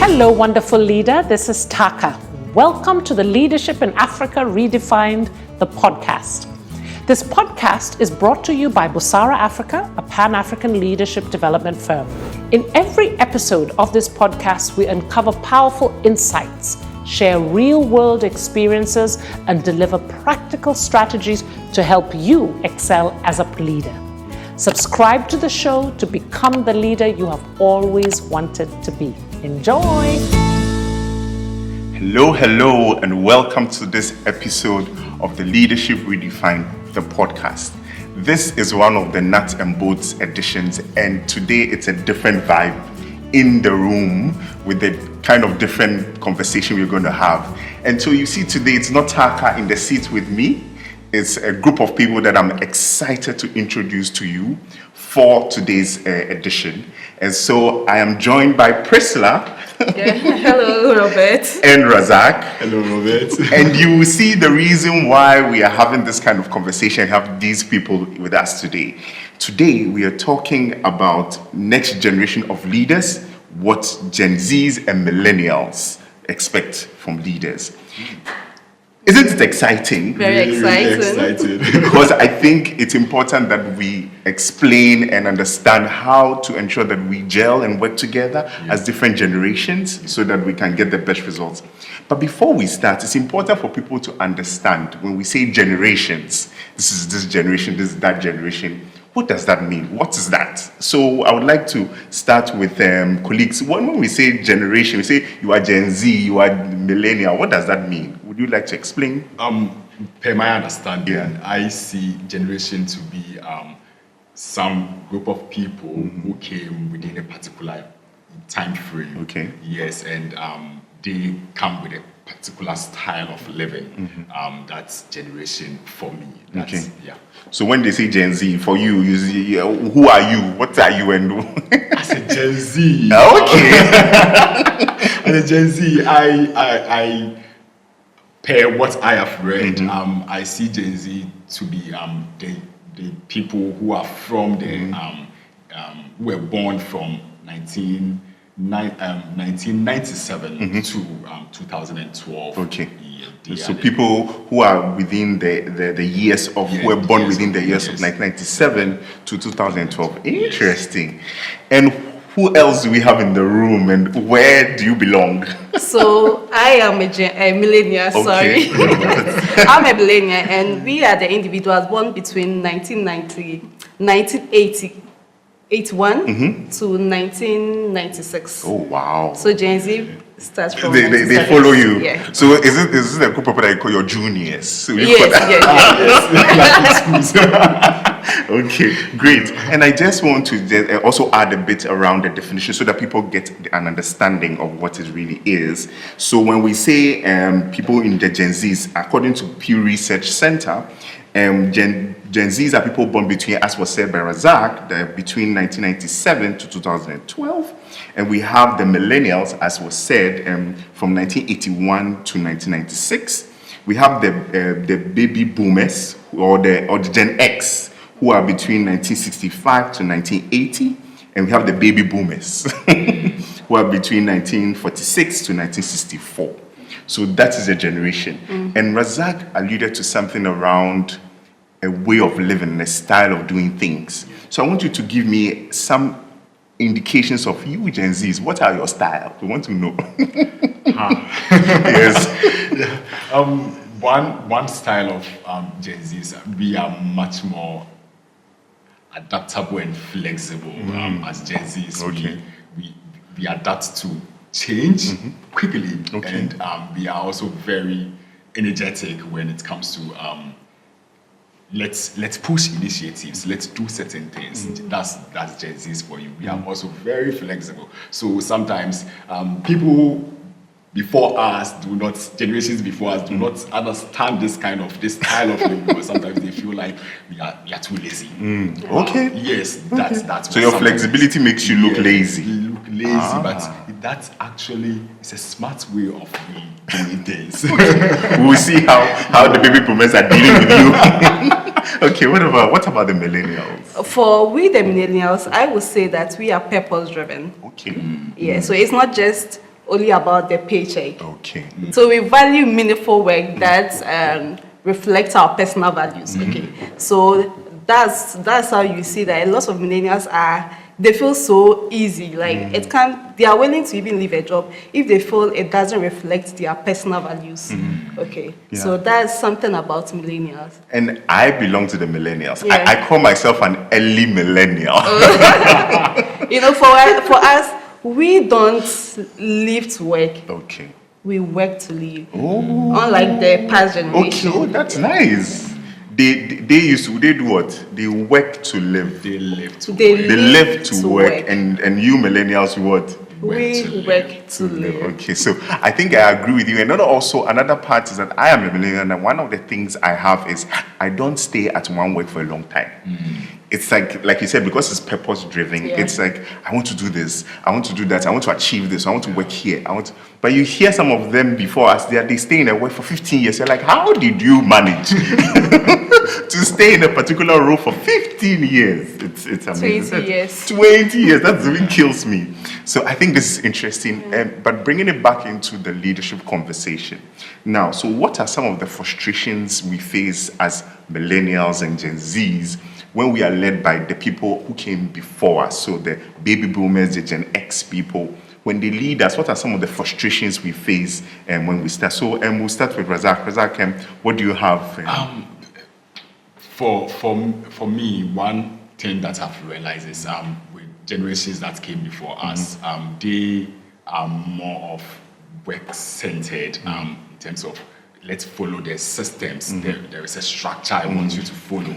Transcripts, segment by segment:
Hello, wonderful leader. This is Taka. Welcome to the Leadership in Africa Redefined, the podcast. This podcast is brought to you by Busara Africa, a Pan-African leadership development firm. In every episode of this podcast, we uncover powerful insights, share real-world experiences, and deliver practical strategies to help you excel as a leader. Subscribe to the show to become the leader you have always wanted to be. Enjoy! Hello, and welcome to this episode of the Leadership Redefined, the podcast. This is one of the nuts and bolts editions, and today it's a different vibe in the room with the kind of different conversation we're going to have. And so you see today, it's not Taka in the seat with me. It's a group of people that I'm excited to introduce to you for today's edition. And so I am joined by Priscilla. Hello, Robert. And Razak. Hello, Robert. And you will see the reason why we are having this kind of conversation, have these people with us today. Today, we are talking about next generation of leaders, what Gen Zs and Millennials expect from leaders. Isn't it exciting? Very exciting. Really excited. Because I think it's important that we explain and understand how to ensure that we gel and work together as different generations so that we can get the best results. But before we start, it's important for people to understand when we say generations, this is this generation, this is that generation, what does that mean? What is that? So I would like to start with colleagues. When we say generation, we say you are Gen Z, you are millennial. What does that mean? Would you like to explain? Per my understanding, I see generation to be some group of people who came within a particular time frame. Okay. Yes, and they come with a particular style of living. That's generation for me. That's, Okay. Yeah. So when they say Gen Z, for you, who are you? What are you? And As a Gen Z, okay. as a Gen Z, I per what I have read, I see Gen Z to be the people who are from the who were born from 1997 to 2012. Okay. Yeah, So people who are within the years of, who were born within the years of 1997 to 2012. Interesting. And who else do we have in the room, and where do you belong? So I am a millennial, sorry. I'm a millennial, and we are the individuals born between 1981 to 1996. Oh, wow. So Gen Z starts from They follow you. Yeah. So is this a group of people that you call your juniors? So you Yes. Okay, great. And I just want to also add a bit around the definition so that people get an understanding of what it really is. So when we say people in the Gen Zs, according to Pew Research Center, Gen Zs are people born between, as was said by Razak, between 1997 to 2012. And we have the millennials, as was said, from 1981 to 1996. We have the baby boomers, or the Gen X, who are between 1965 to 1980. And we have the baby boomers, who are between 1946 to 1964. So that is a generation. And Razak alluded to something around a way of living, a style of doing things. So I want you to give me some indications of you Gen Zs. What are your styles? We want to know. Yes. One style of Gen Zs, we are much more adaptable and flexible as Gen Zs. Okay. We adapt to change quickly, Okay. and we are also very energetic when it comes to let's push initiatives, let's do certain things. That's Gen Zs for you. We are also very flexible. So sometimes people before us generations before us do not understand this style of living, because sometimes they feel like we are too lazy. Okay. Yes, that's So your flexibility makes you look lazy. You look lazy, but that's actually, it's a smart way of doing things. We'll see how the baby boomers are dealing with you. Okay, what about the millennials? For we the millennials, I would say that we are purpose driven. Okay. Yeah, so it's not just only about the paycheck. Okay. So we value meaningful work that reflects our personal values. Okay, so that's how you see that a lot of millennials they feel so easy. Like they are willing to even leave a job if they feel it doesn't reflect their personal values. Okay, so that's something about millennials. And I belong to the millennials. Yeah. I call myself an early millennial. You know, for us, we don't live to work. Okay. We work to live. Oh. Unlike the past generation. Okay, that's nice. They do what? They work to live. They live to They work. They live to work. And you millennials what? We work to live. Okay, so I think I agree with you. And another part is that I am a millennial, and one of the things I have is I don't stay at one work for a long time. It's like you said, because it's purpose driven. Yeah. It's like I want to do this, I want to do that, I want to achieve this, I want to work here. But you hear some of them before us, they stay in a work for 15 years. You're like, how did you manage to stay in a particular role for 15 years? It's amazing. 20 years. 20 years. That really kills me. So I think this is interesting. But bringing it back into the leadership conversation. Now, so what are some of the frustrations we face as millennials and Gen Zs when we are led by the people who came before us? So the baby boomers, the Gen X people. When they lead us, what are some of the frustrations we face when we start? So we'll start with Razak. Razak, what do you have? For me, one thing that I've realized is with generations that came before us, they are more of work-centered in terms of let's follow the systems. There is a structure I want you to follow.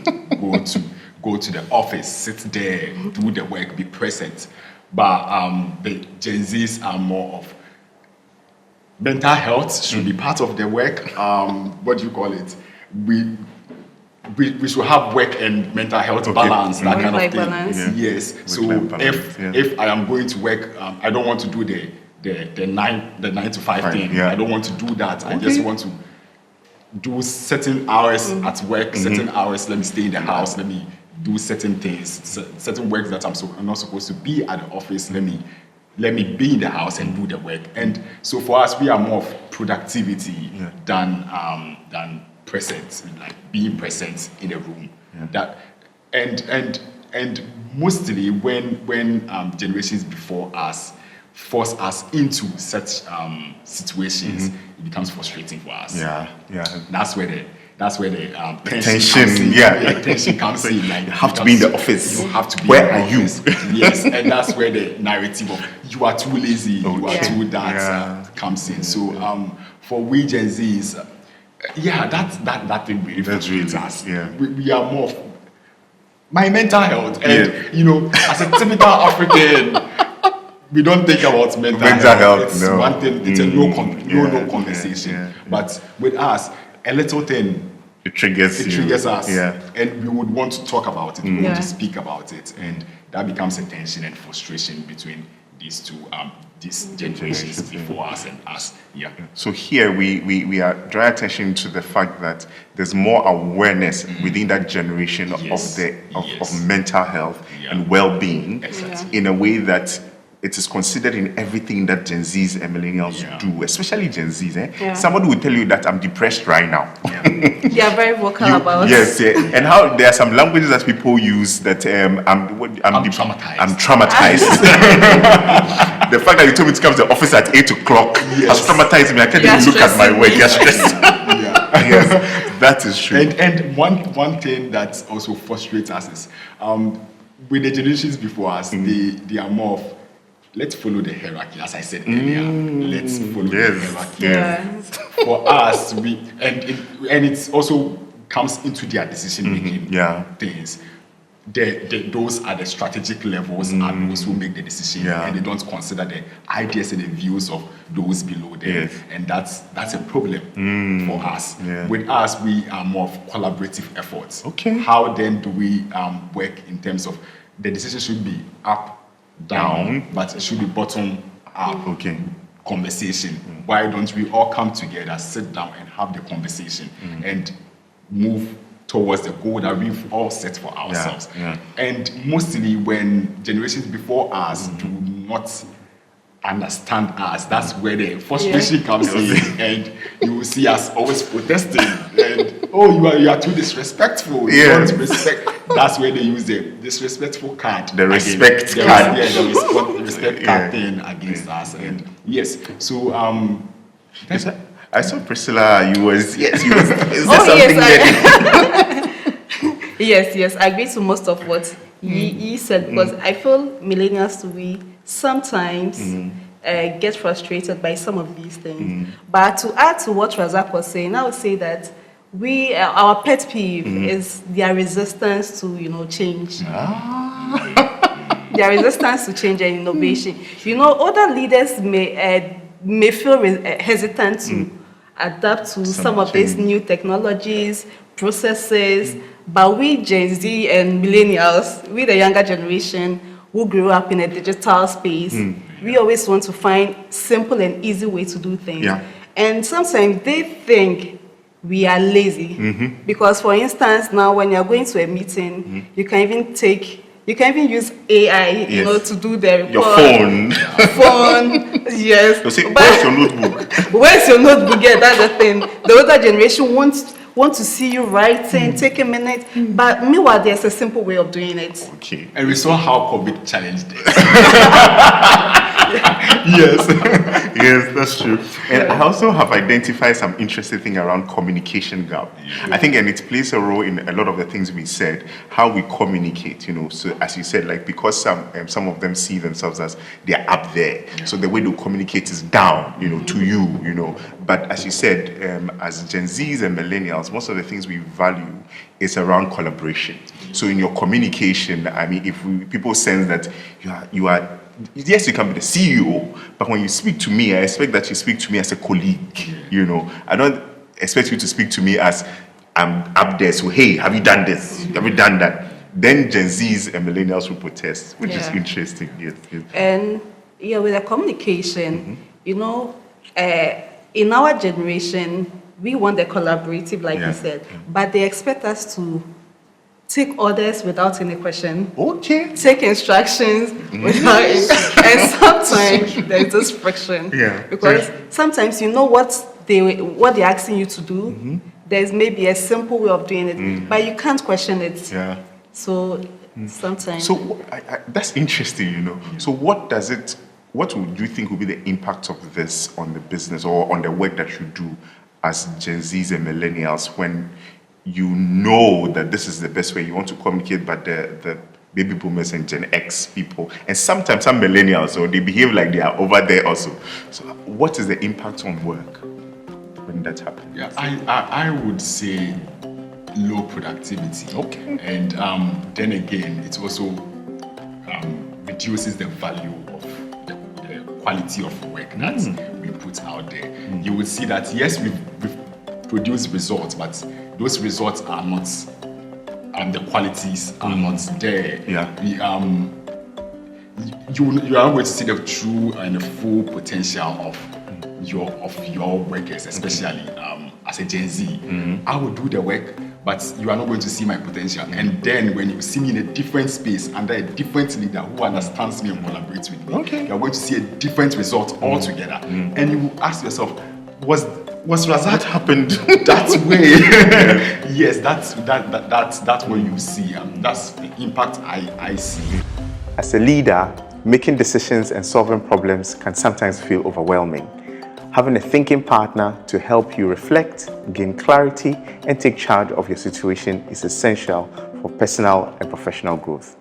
Go to the office, sit there, do the work, be present. But the Gen Zs are more of mental health should be part of the work. What do you call it? We should have work and mental health balance, that kind of thing. Balance. Yeah. Yes. So if I am going to work, I don't want to do the 9 to 5 thing. Yeah. I don't want to do that. I just want to do certain hours at work, certain hours. Let me stay in the house. Let me do certain things, certain work that I'm not supposed to be at the office. Let me be in the house and do the work. And so for us, we are more of productivity than present, like being present in a room. That and mostly when generations before us force us into such situations, it becomes frustrating for us. Yeah. That's where the tension comes in. yeah. Tension comes in. Like you have to be in the office. You have to be. Where in the are office. You? Yes, and that's where the narrative of you are too lazy, you are too that comes in. So for we Gen Zs, that thing really frustrates us. Yeah. We are more of my mental health, and as a typical African. We don't think about mental health. It's one thing. It's a no conversation. Yeah. But with us, a little thing it triggers us, and we would want to talk about it. We want to speak about it, and that becomes a tension and frustration between these two, these generations before us and us. Yeah. So here we are drawing attention to the fact that there's more awareness within that generation of mental health and well-being in a way that it is considered in everything that Gen Zs and millennials do, especially Gen Zs. Somebody will tell you that I'm depressed right now. They are very vocal about yes, and how there are some languages that people use that I'm traumatized. I'm traumatized. The fact that you told me to come to the office at 8 o'clock has traumatized me. I can't even look at my work. Yes, that is true. And one thing that also frustrates us is with the generations before us, they are more of let's follow the hierarchy, as I said earlier. Let's follow the hierarchy. Yes. For us, and it also comes into their decision making things. Those are the strategic levels, are those who make the decision, and they don't consider the ideas and the views of those below them, and that's a problem for us. With us, we are more of collaborative efforts. How then do we work in terms of the decision should be up, down, but it should be bottom up. Conversation. Why don't we all come together, sit down, and have the conversation and move towards the goal that we've all set for ourselves? And mostly when generations before us do not understand us. That's where the frustration comes in, and you will see us always protesting. And you are too disrespectful. You don't respect. That's where they use the disrespectful card. The respect card. The respect card thing against us. And yes, so I saw Priscilla. You was. Is there something Yes, I agree to most of what he said, because I feel millennials we sometimes get frustrated by some of these things. But to add to what Razak was saying, I would say that our pet peeve is their resistance to change. Their resistance to change and innovation. Other leaders may feel hesitant to adapt to some of these new technologies, processes, but we Gen Z and millennials, we the younger generation who grew up in a digital space, we always want to find simple and easy way to do things. And sometimes they think we are lazy. Because for instance, now when you're going to a meeting, you can even use AI, to do the report. Your phone. Yes. You say, where's your notebook? Where's your notebook? Yeah, that's the thing. The older generation want to see you writing, take a minute. But meanwhile, there's a simple way of doing it. Okay. And we saw how COVID challenged it. Yes, that's true. And I also have identified some interesting thing around communication gap. I think, and it plays a role in a lot of the things we said, how we communicate, So as you said, like, because some of them see themselves as they're up there. So the way they communicate is down, to you, But as you said, as Gen Zs and millennials, most of the things we value is around collaboration. So in your communication, I mean, if people sense that you are yes, you can be the CEO, but when you speak to me, I expect that you speak to me as a colleague. I don't expect you to speak to me as I'm up there. So hey, have you done this? Have you done that? Then Gen Zs and millennials will protest, which is interesting. Yes. And with the communication, in our generation, we want the collaborative, like you said, but they expect us to take orders without any question. Okay. Take instructions without and sometimes there's this friction. Because sometimes what they're asking you to do, there's maybe a simple way of doing it, but you can't question it. So sometimes. So that's interesting, So what would you think will be the impact of this on the business or on the work that you do as Gen Zs and millennials when you know that this is the best way you want to communicate, but the baby boomers and Gen X people, and sometimes some millennials, so they behave like they are over there also. So what is the impact on work when that happens? Yeah, I would say low productivity. Okay. And then again, it also reduces the value of the quality of work that we put out there. You would see that, yes, we've produced results, but those results are not, the qualities are not there. You are going to see the true and the full potential of your workers, especially as a Gen Z. I will do the work, but you are not going to see my potential. And then when you see me in a different space under a different leader who understands me and collaborates with me, you are going to see a different result altogether. And you will ask yourself, was Razak happened that way? Yes, that's what you see. That's the impact I see. As a leader, making decisions and solving problems can sometimes feel overwhelming. Having a thinking partner to help you reflect, gain clarity, and take charge of your situation is essential for personal and professional growth.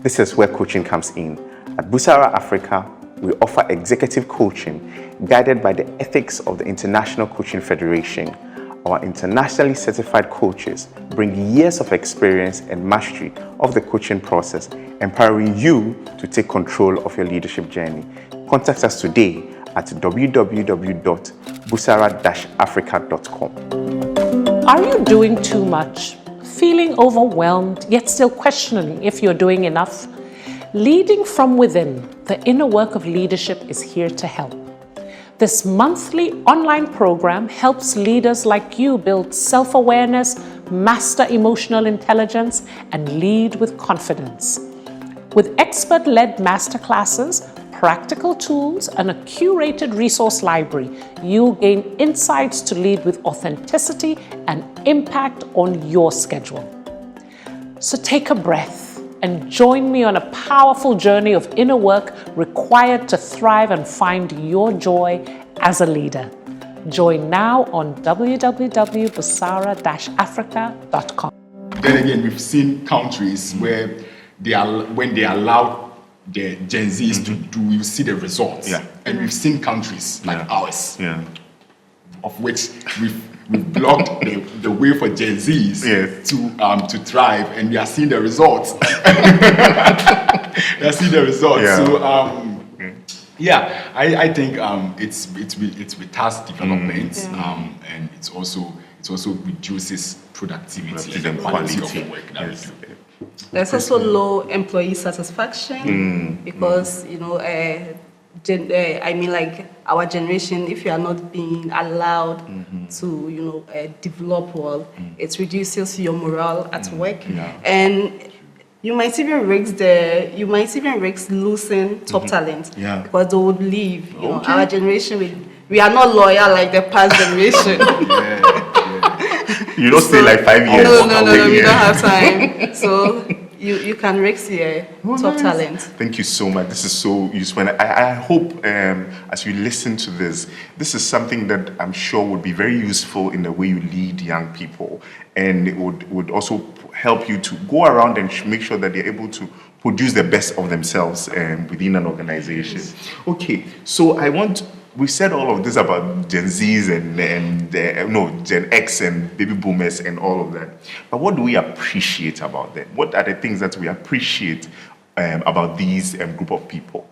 This is where coaching comes in. At Busara Africa, we offer executive coaching guided by the ethics of the International Coaching Federation. Our internationally certified coaches bring years of experience and mastery of the coaching process, empowering you to take control of your leadership journey. Contact us today at www.busara-africa.com. Are you doing too much? Feeling overwhelmed, yet still questioning if you're doing enough? Leading from within, the inner work of leadership is here to help. This monthly online program helps leaders like you build self-awareness, master emotional intelligence, and lead with confidence. With expert-led masterclasses, practical tools, and a curated resource library, you'll gain insights to lead with authenticity and impact on your schedule. So take a breath and join me on a powerful journey of inner work required to thrive and find your joy as a leader. Join now on www.busara-africa.com. Then again, we've seen countries where when they allow the Gen Zs to do, you see the results. Yeah. And we've seen countries like ours, Yeah. of which we've blocked the way for Gen Zs to thrive, and we are seeing the results. We are seeing the results. Yeah. So I think it's with task development, and it also reduces productivity and quality of the work that we do. There's also low employee satisfaction because like our generation, if you are not being allowed to develop well, it reduces your morale at work, and you might even risk losing top talent because they would leave. Our generation, we are not loyal like the past generation. You don't stay like 5 years. No, we don't have time. So you can risk your top talent. Thank you so much. This is so useful. And I hope as you listen to this is something that I'm sure would be very useful in the way you lead young people. And it would also help you to go around and make sure that they're able to produce the best of themselves within an organization. Okay, so we said all of this about Gen Zs and Gen X and baby boomers and all of that. But what do we appreciate about them? What are the things that we appreciate about these group of people?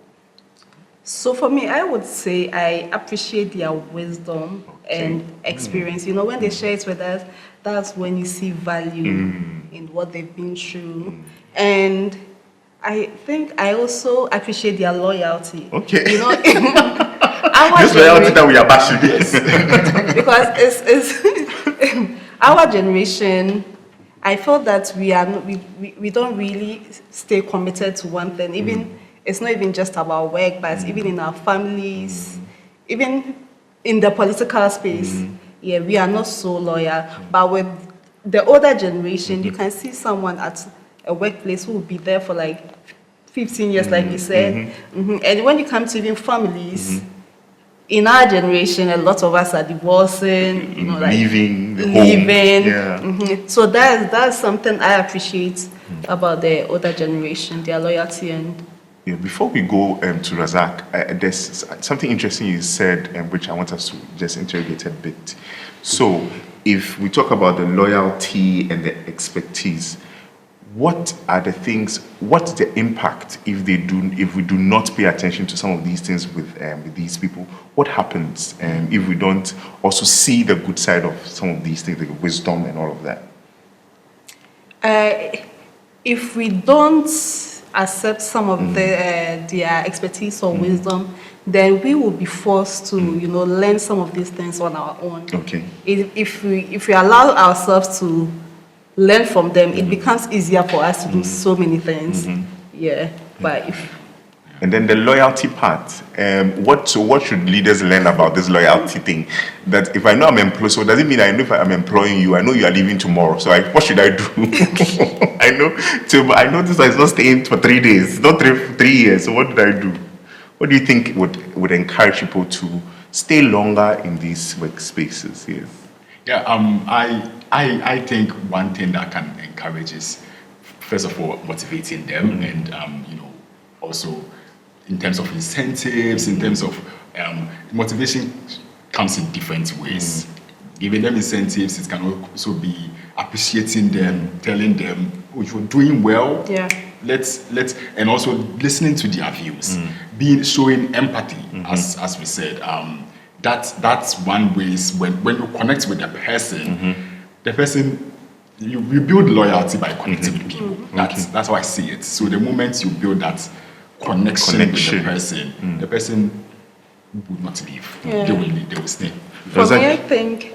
So for me, I would say I appreciate their wisdom and experience. When they share it with us, that's when you see value in what they've been through. And I think I also appreciate their loyalty. Okay. This loyalty that we are bashing. Yes. Because it's our generation, I feel that we don't really stay committed to one thing. Even it's not even just about work, but even in our families, even in the political space, we are not so loyal. But with the older generation, you can see someone at a workplace who will be there for like 15 years, like you said. And when you come to even families, in our generation, a lot of us are divorcing, leaving. So that's something I appreciate about the older generation, their loyalty and. Yeah, before we go to Razak, there's something interesting you said, which I want us to just interrogate a bit. So, if we talk about the loyalty and the expertise, what are the things? What's the impact if we do not pay attention to some of these things with these people? What happens if we don't also see the good side of some of these things, the wisdom and all of that? If we don't accept some of their expertise or wisdom, then we will be forced to learn some of these things on our own. Okay. If we allow ourselves to learn from them, it becomes easier for us to do so many things. But and then the loyalty part. What should leaders learn about this loyalty thing? That if I know I'm employed, so does it mean I know if I'm employing you, I know you are leaving tomorrow. So what should I do? I know this is not staying for 3 days, not 3 years. So what did I do? What do you think would encourage people to stay longer in these workspaces? Yes. Yeah. I think one thing that can encourage is, first of all, motivating them, and also in terms of incentives, in terms of motivation comes in different ways. Giving them incentives, it can also be appreciating them, telling them, "Oh, you're doing well." Yeah. Let's and also listening to their views, showing empathy, as we said. That's one way is when you connect with the person, you build loyalty by connecting with people. That's how I see it. So the moment you build that connection. With the person would not leave. Yeah. They will stay. For me, I think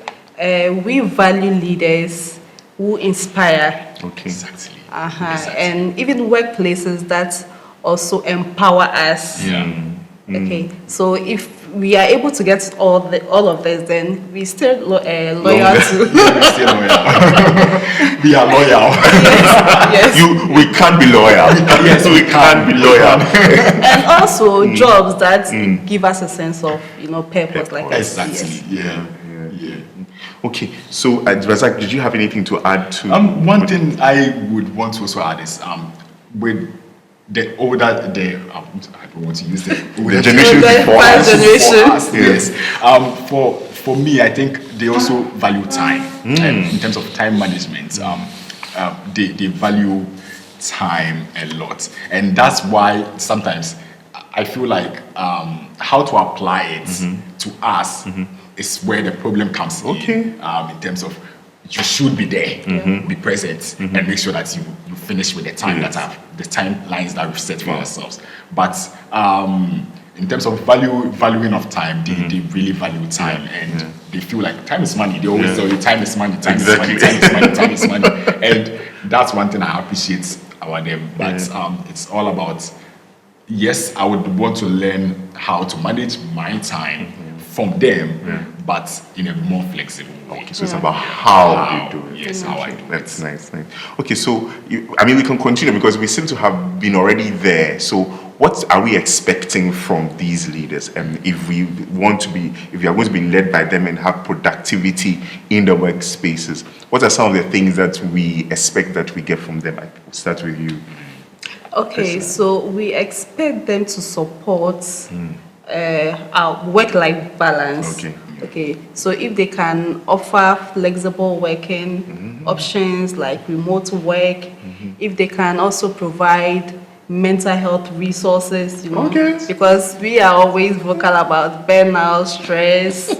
we value leaders who inspire. Okay. Exactly. And even workplaces that also empower us. Okay, so if we are able to get all of this, then we still loyal to. Yeah, we're still loyal. We are loyal. Yes. We can't be loyal. Yes, we can't be loyal. And also jobs that give us a sense of purpose, like Exactly. Yes. Yeah. Okay, so Razak, did you have anything to add to? One thing I would want to also add is with the older, I don't want to use the older generation before us. Yes. For me, I think they also value time, and in terms of time management, they value time a lot, and that's why sometimes I feel like how to apply it to us is where the problem comes in terms of you should be there, be present, and make sure that you finish with the time the timelines that we've set for ourselves. But in terms of valuing of time, they really value time, and they feel like time is money. They always tell you time is money, time is money, time is money, time is money, and that's one thing I appreciate about them. But it's all about, yes, I would want to learn how to manage my time from them, but in a more flexible way. Okay, so it's about how you do it. Yes, how I do it. That's nice. Okay, so we can continue because we seem to have been already there. So what are we expecting from these leaders? And if we are going to be led by them and have productivity in the workspaces, what are some of the things that we expect that we get from them? I'll start with you. Okay, so we expect them to support our work-life balance. Okay, so if they can offer flexible working options like remote work, if they can also provide mental health resources, because we are always vocal about burnout, stress,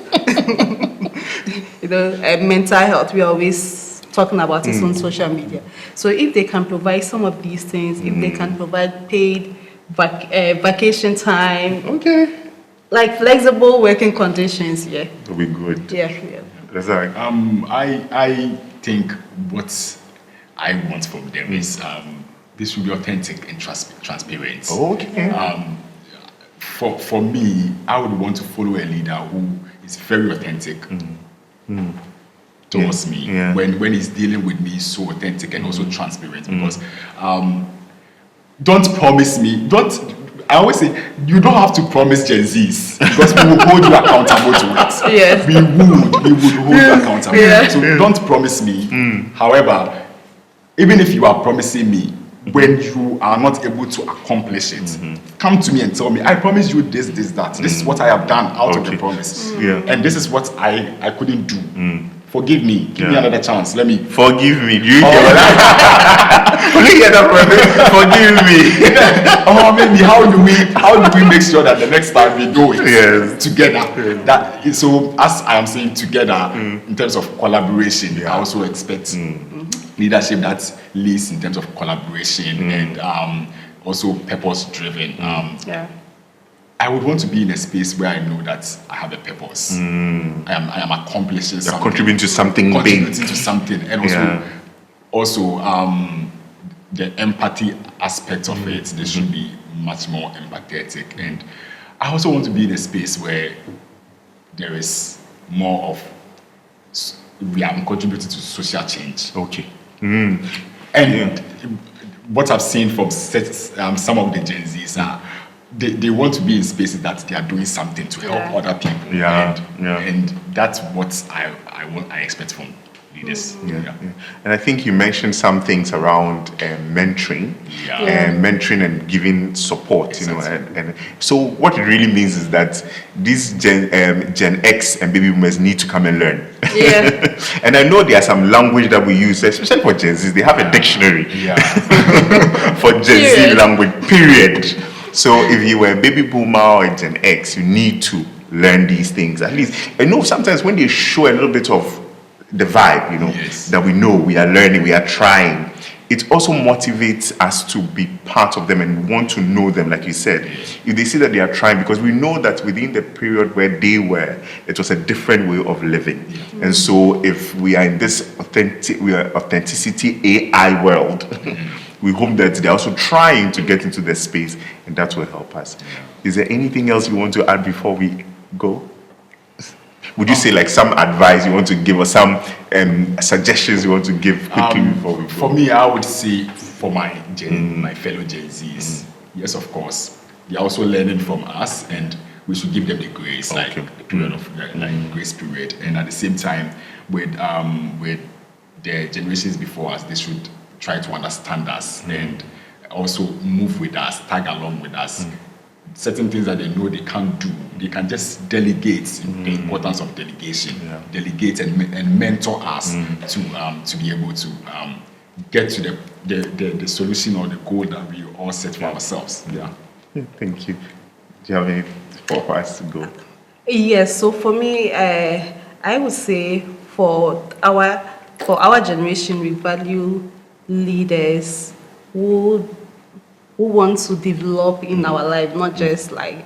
mental health. We are always talking about it on social media. So if they can provide some of these things, if they can provide paid vacation time, like flexible working conditions, It'll be good. Yeah. Razak. I think what I want from them is this should be authentic and transparent. Okay. For me, I would want to follow a leader who is very authentic towards me when he's dealing with me, so authentic and also transparent. Because don't promise me. I always say, you don't have to promise Gen Zs because we will hold you accountable to it. Yes. We would hold you accountable. Yeah. So don't promise me. However, even if you are promising me, when you are not able to accomplish it, come to me and tell me, I promise you this, that. This is what I have done out of the promise. And this is what I couldn't do. Forgive me. Give me another chance. Let me. Forgive me. Do you hear that? Forgive me. Maybe how do we make sure that the next time we do it together? So as I am saying together in terms of collaboration, I also expect leadership that leads in terms of collaboration and also purpose driven. I would want to be in a space where I know that I have a purpose. I am accomplishing something. Contributing to something big. Contributing to something. And also the empathy aspect of it, they should be much more empathetic. And I also want to be in a space where there is more of, we are contributing to social change. Okay. And what I've seen from some of the Gen Zs are, they want to be in spaces that they are doing something to help other people. And that's what I expect from leaders. And I think you mentioned some things around mentoring, and mentoring and giving support. And so what it really means is that these Gen X and baby boomers need to come and learn. And I know there's some language that we use, especially for Gen Z. They have a dictionary for Gen Z language. Period. So if you were a baby boomer or a Gen X, you need to learn these things. At least, I know sometimes when they show a little bit of the vibe, that we know, we are learning, we are trying, it also motivates us to be part of them and want to know them, like you said. If they see that they are trying, because we know that within the period where they were, it was a different way of living. And so if we are in this authenticity AI world, we hope that they're also trying to get into the space, and that will help us. Is there anything else you want to add before we go? Would you say like some advice you want to give, or some suggestions you want to give quickly before we go? For me, I would say for my fellow Gen Zs, yes, of course, they're also learning from us, and we should give them the grace, like the period of like grace period, and at the same time, with the generations before us, they should try to understand us and also move with us, tag along with us. Certain things that they know they can't do, they can just delegate. The importance of delegation, delegate and mentor us to be able to get to the solution or the goal that we all set for ourselves. Thank you. Do you have any for us to go? Yes. So for me, I would say for our generation, we value leaders who want to develop in our life, not just like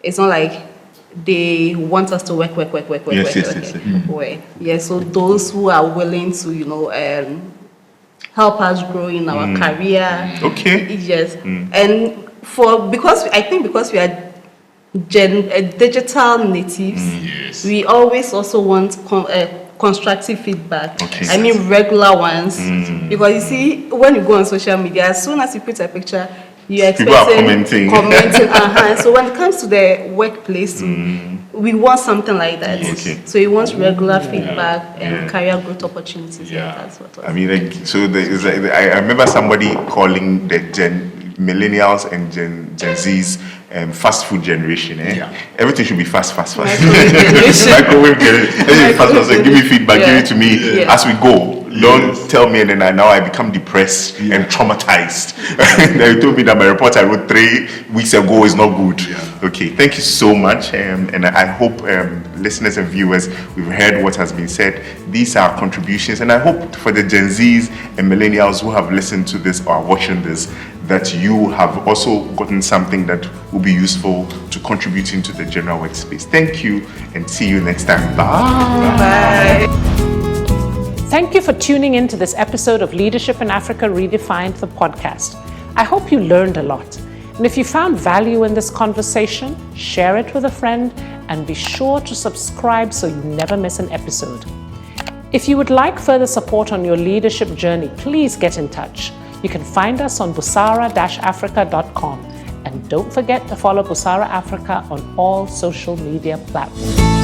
it's not like they want us to work. Yes. So those who are willing to, help us grow in our career. Okay. Yes. And because we are digital natives, we always also want constructive feedback. I mean regular ones, because you see, when you go on social media, as soon as you put a picture, you're expecting commenting. So when it comes to the workplace, we want something like that. So you want regular feedback and career growth opportunities. That's what I mean, I remember somebody calling the Millennials and Gen Z's fast food generation. Everything should be fast. Microwave generation. Fast. Give me feedback, give it to me as we go. Don't tell me, and then now I become depressed and traumatized. They told me that my report I wrote 3 weeks ago is not good. Okay, thank you so much, and I hope listeners and viewers, we've heard what has been said. These are contributions, and I hope for the Gen Zs and Millennials who have listened to this or are watching this, that you have also gotten something that will be useful to contribute into the general workspace. Thank you, and see you next time. Bye. Thank you for tuning in to this episode of Leadership in Africa Redefined, the podcast. I hope you learned a lot. And if you found value in this conversation, share it with a friend and be sure to subscribe so you never miss an episode. If you would like further support on your leadership journey, please get in touch. You can find us on busara-africa.com. And don't forget to follow Busara Africa on all social media platforms.